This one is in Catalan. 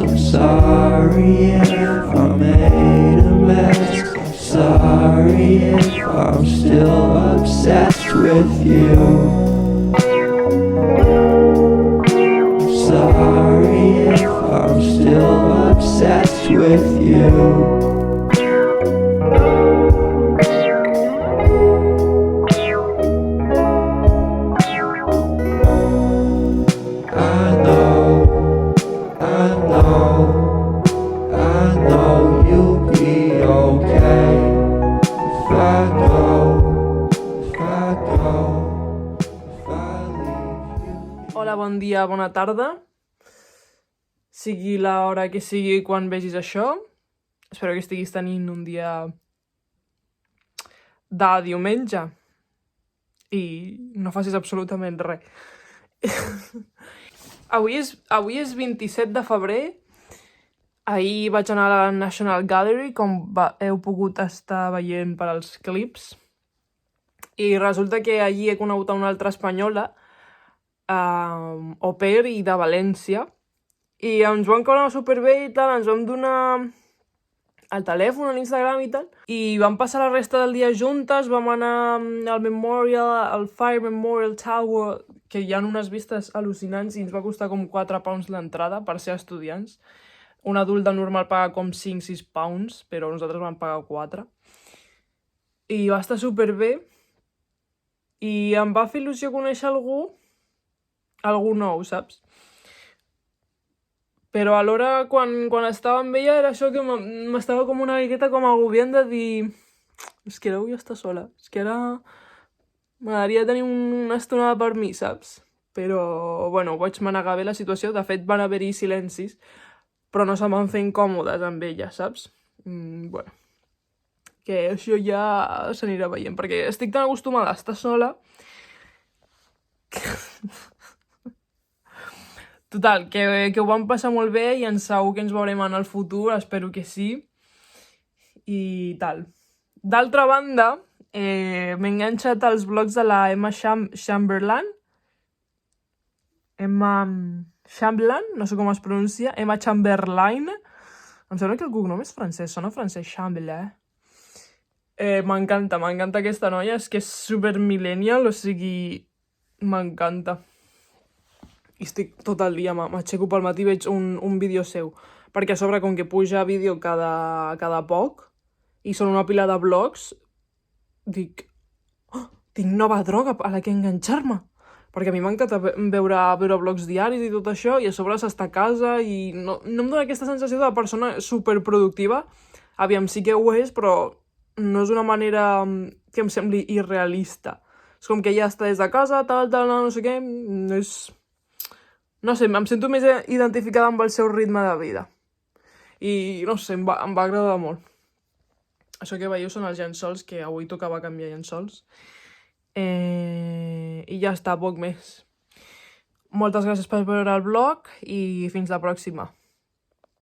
I'm sorry if I made a mess. I'm sorry if I'm still obsessed with you. I'm sorry if I'm still obsessed with you. Hola, bon dia, bona tarda. Sigui l'hora que sigui quan vegis això. Espero que estiguis tenint un dia de diumenge i no facis absolutament res. Avui és 27 de febrer. Ahir vaig anar a la National Gallery, com heu pogut estar veient per als clips. I resulta que allí he conegut a una altra espanyola, au pair i de València, i ens vam caure superbé i tal, ens vam donar el telèfon, l'Instagram i tal, i vam passar la resta del dia juntes, vam anar al Fire Memorial Tower, que hi ha unes vistes al·lucinants i ens va costar com 4 pounds l'entrada per ser estudiants. Un adult de normal paga com 5-6 pounds, però nosaltres vam pagar 4. I va estar superbé, i em va fer il·lusió conèixer algú nou, saps? Però alhora, quan estava amb ella, era això que m'estava com una miqueta com agobiant de dir és que ara vull estar sola, és que ara m'agradaria tenir una estonada per mi, saps? Però, bueno, vaig manegar bé la situació. De fet, van haver-hi silencis, però no se'm van fer incòmodes amb ella, saps? Bueno, que això ja s'anirà veient, perquè estic tan acostumada a estar sola Total, que ho vam passar molt bé i segur que ens veurem en el futur, espero que sí, i tal. D'altra banda, m'he enganxat als blogs de la Emma Chamberlain, no sé com es pronuncia, Emma Chamberlain, em sembla que el cognom és francès, sona francès, Chamberlain. M'encanta aquesta noia, és que és super millennial, o sigui, m'encanta. I estic tot el dia, m'aixeco pel matí i veig un vídeo seu. Perquè a sobre, com que puja vídeo cada poc, i són una pila de blogs, dic, tinc nova droga a la que enganxar-me. Perquè a mi m'encanta veure blogs diaris i tot això, i a sobre s'està a casa, i no em dona aquesta sensació de persona superproductiva. Aviam, sí que ho és, però no és una manera que em sembli irrealista. És com que ja està des de casa, tal, no sé què, no sé, em sento més identificada amb el seu ritme de vida. I, no sé, em va agradar molt. Això que veieu són els llençols, que avui tocava canviar llençols. I ja està, poc més. Moltes gràcies per veure el vlog i fins la pròxima.